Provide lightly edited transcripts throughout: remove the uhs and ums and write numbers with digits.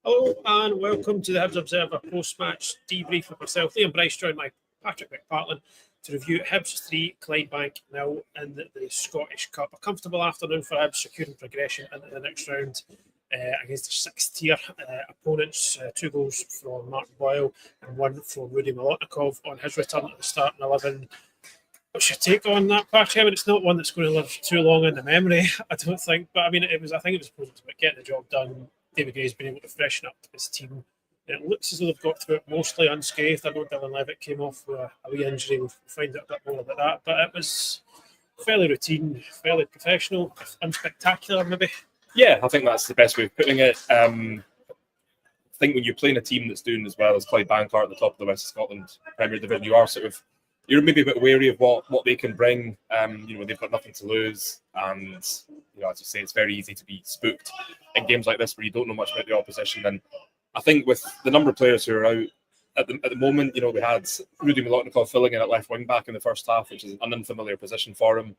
Hello and welcome to the Hibs Observer post-match debrief with myself, Liam Bryce, joined by Patrick McPartlin to review Hibs 3, Clydebank 0 in the Scottish Cup. A comfortable afternoon for Hibs, securing progression into the next round against their sixth-tier opponents. 2 goals from Martin Boyle and 1 from Rudy Molotnikov on his return to the starting 11. What's your take on that, Patrick? I mean, it's not one that's going to live too long in the memory, I don't think. But I mean, I think it was supposed to be getting the job done. David Gray's been able to freshen up his team. And it looks as though they've got through it mostly unscathed. I know Dylan Levitt came off with a wee injury. We'll find out a bit more about that. But it was fairly routine, fairly professional, unspectacular maybe. Yeah, I think that's the best way of putting it. I think when you're playing a team that's doing as well as Clydebank are at the top of the West of Scotland Premier Division, you're maybe a bit wary of what they can bring. They've got nothing to lose, and as you say, it's very easy to be spooked in games like this where you don't know much about the opposition. And I think with the number of players who are out at the moment, we had Rudy Molotnikov filling in at left wing back in the first half, which is an unfamiliar position for him.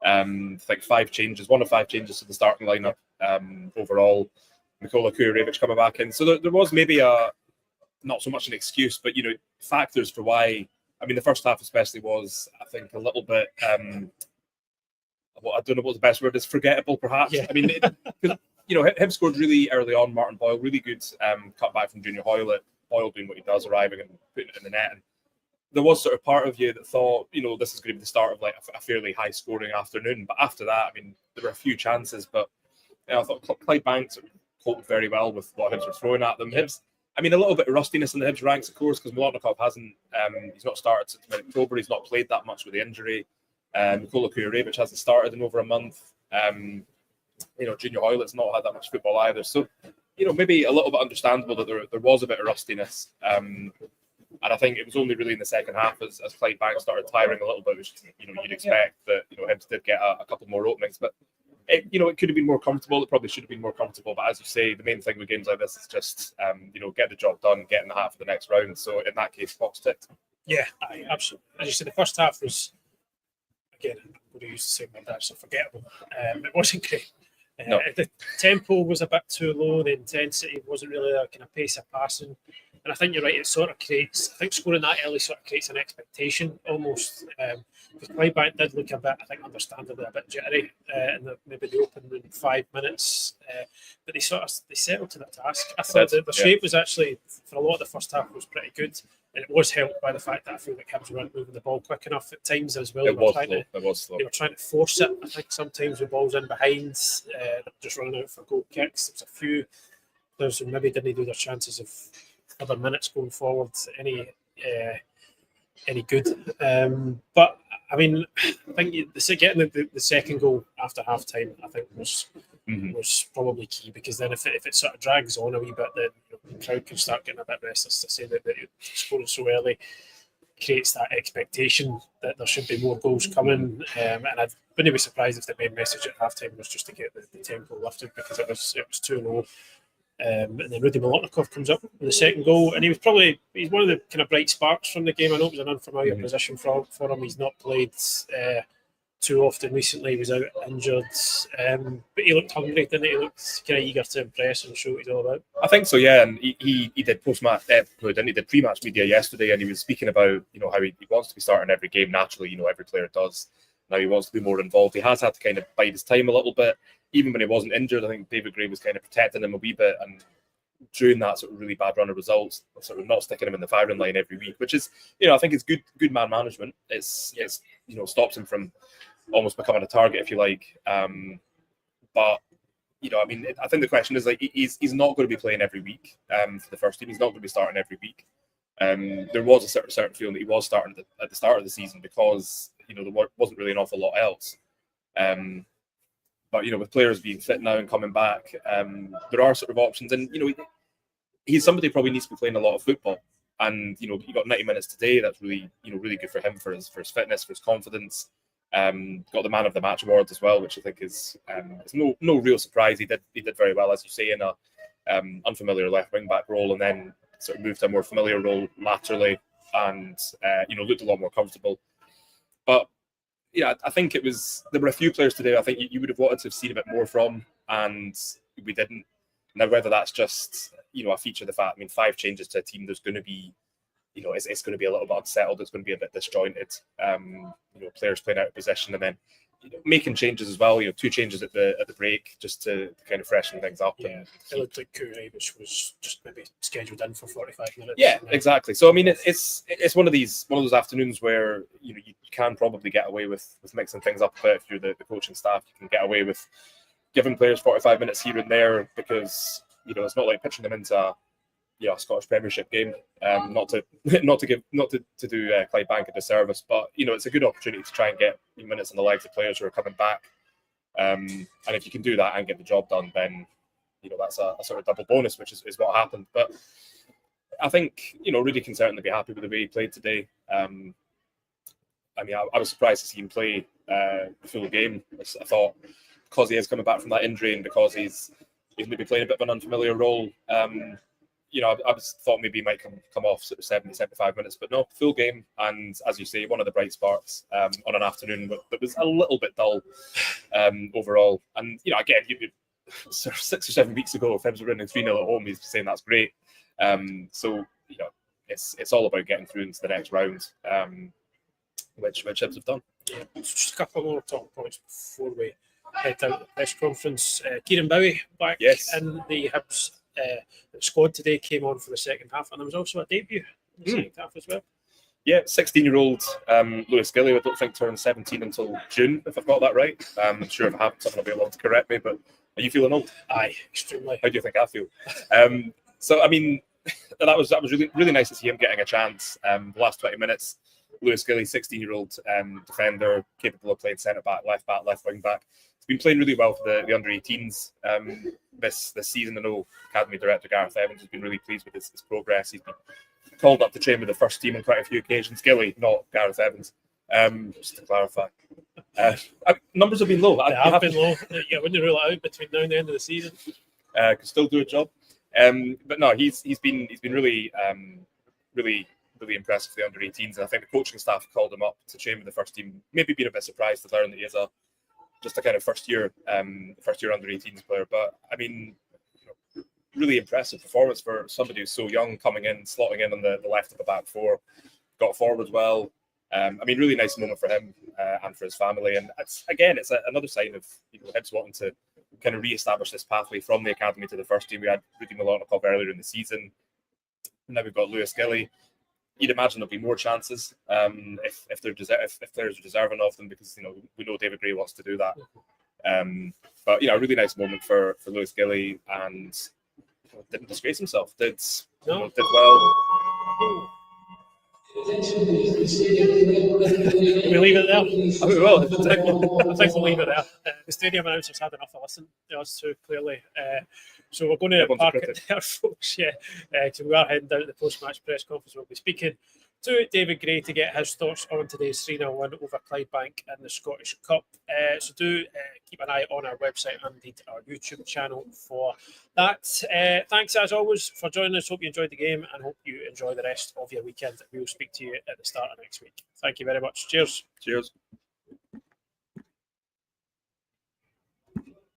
I think 5 changes, 1 of 5 changes to the starting lineup overall. Mikola Kurevich coming back in, so there was maybe not so much an excuse, but factors for why. I mean, the first half especially was, I think, a little bit. I don't know what the best word is. Forgettable, perhaps. Yeah. I mean, Hibs scored really early on. Martin Boyle, really good cut back from Junior Hoylett. Boyle doing what he does, arriving and putting it in the net. And there was sort of part of you that thought, this is going to be the start of like a fairly high scoring afternoon. But after that, I mean, there were a few chances, but I thought Clydebank coped very well with what Hibs were throwing at them. Hibs. I mean, a little bit of rustiness in the Hibs ranks, of course, because Molotnikov hasn't. He's not started since mid-October. He's not played that much with the injury. Mikola Kurevich hasn't started in over a month. Junior Hoylett's not had that much football either. So, maybe a little bit understandable that there was a bit of rustiness. And I think it was only really in the second half as Clydebank started tiring a little bit, which you'd expect that Hibs did get a couple more openings, but. It could have been more comfortable. It probably should have been more comfortable. But as you say, the main thing with games like this is just, get the job done, get in the half of the next round. So in that case, box ticked. Yeah, absolutely. As you said, the first half was, again, I'm going to use the same word, so forgettable. It wasn't great. No. The tempo was a bit too low. The intensity wasn't really a kind of pace of passing. And I think you're right, it sort of creates, I think scoring that early sort of creates an expectation almost. Because Clydebank did look a bit, I think, understandably a bit jittery in maybe the opening 5 minutes. But they settled to the task. I thought the shape was actually, for a lot of the first half, was pretty good. And it was helped by the fact that I feel like Hibs weren't moving the ball quick enough at times as well. It was slow. They were trying to force it. I think sometimes with balls in behind, just running out for goal kicks. There's a few players who maybe didn't do their chances of other minutes going forward any good. But I mean, I think getting the second goal after half time, I think was probably key, because then if it sort of drags on a wee bit, then the crowd can start getting a bit restless to say that scoring so early creates that expectation that there should be more goals coming. And I wouldn't be surprised if the main message at half time was just to get the tempo lifted, because it was too low. And then Rudy Molotnikov comes up with the second goal, and he's one of the kind of bright sparks from the game. I know it was an unfamiliar position for him. He's not played too often recently. He was out injured, but he looked hungry, didn't he? He looked kind of eager to impress and show what he's all about. I think so, yeah. And he did post-match, he did pre-match media yesterday, and he was speaking about how he wants to be starting every game naturally. Every player does. Now he wants to be more involved. He has had to kind of bide his time a little bit. Even when he wasn't injured, I think David Gray was kind of protecting him a wee bit, and during that sort of really bad run of results, sort of not sticking him in the firing line every week, which is, I think it's good man management. It's stops him from almost becoming a target, if you like. But I mean, I think the question is, like, he's not going to be playing every week for the first team. He's not going to be starting every week. There was a certain feeling that he was starting at the start of the season, because there wasn't really an awful lot else. But with players being fit now and coming back, there are sort of options, and he's somebody who probably needs to be playing a lot of football. And he got 90 minutes today. That's really really good for him, for his fitness, for his confidence. Got the man of the match award as well, which I think is no real surprise. He did very well, as you say, in a unfamiliar left wing back role, and then sort of moved to a more familiar role laterally, and looked a lot more comfortable. But yeah, I think there were a few players today I think you would have wanted to have seen a bit more from, and we didn't. Now, whether that's just, a feature of the fact, 5 changes to a team, there's going to be, it's going to be a little bit unsettled. It's going to be a bit disjointed. Players playing out of position, and then making changes as well. 2 changes at the break just to kind of freshen things up. Yeah, it looked like Kouré was just maybe scheduled in for 45 minutes. Yeah, exactly. So it's one of those afternoons where you can probably get away with mixing things up a bit. If you're the coaching staff, you can get away with giving players 45 minutes here and there, because it's not like pitching them into a Scottish Premiership game. Not to do Clydebank a disservice, but it's a good opportunity to try and get minutes on the legs of players who are coming back. And if you can do that and get the job done, then that's a sort of double bonus, which is what happened. But I think Rudy can certainly be happy with the way he played today. I was surprised to see him play the full game. I thought, because he is coming back from that injury and because he's maybe playing a bit of an unfamiliar role, I thought maybe he might come off sort of 70, 75 minutes, but no, full game. And as you say, one of the bright sparks on an afternoon that was a little bit dull overall. And, again, 6 or 7 weeks ago, if Hibs were winning 3-0 at home, he's saying that's great. It's all about getting through into the next round, which Hibs have done. Yeah, just a couple more talk points before we head out to the press conference. Kieran Bowie back in the Hibs squad today, came on for the second half, and there was also a debut in the second half as well. Yeah, 16-year-old Lewis Gilly. I don't think turned 17 until June, if I've got that right. I'm sure if I haven't, someone will be able to correct me, but are you feeling old? Aye, extremely. How do you think I feel? That was really, really nice to see him getting a chance. The last 20 minutes, Lewis Gilly, 16-year-old defender, capable of playing centre-back, left wing-back. He's been playing really well for the under-18s this season. I know Academy Director Gareth Evans has been really pleased with his progress. He's been called up to train with the first team on quite a few occasions. Gilly, not Gareth Evans, just to clarify. Numbers have been low. They have been low. You wouldn't rule it out between now and the end of the season. Could still do a job. But no, he's been really really impressive for the under-18s, and I think the coaching staff called him up to train with the first team. Maybe been a bit surprised to learn that he is just a kind of first year under-18s player. But really impressive performance for somebody who's so young, coming in, slotting in on the left of the back four, got forward well. Really nice moment for him and for his family. And it's another sign of Hibs wanting to kind of re-establish this pathway from the academy to the first team. We had Rudy Milonakov earlier in the season. Now we've got Lewis Gilly. You'd imagine there'll be more chances if players are deserving of them, because we know David Gray wants to do that. But a really nice moment for Lewis Gilly, and didn't disgrace himself. Did well. We leave it there. We will. I think we'll leave it there. The stadium announcers had enough to listen to us too, clearly. So we're going to park it there, folks. So we are heading down to the post-match press conference. We'll be speaking to David Gray to get his thoughts on today's 3-0 win over Clydebank in the Scottish Cup. So do keep an eye on our website and indeed our YouTube channel for that. Thanks as always for joining us. Hope you enjoyed the game and hope you enjoy the rest of your weekend. We will speak to you at the start of next week. Thank you very much. Cheers. Cheers.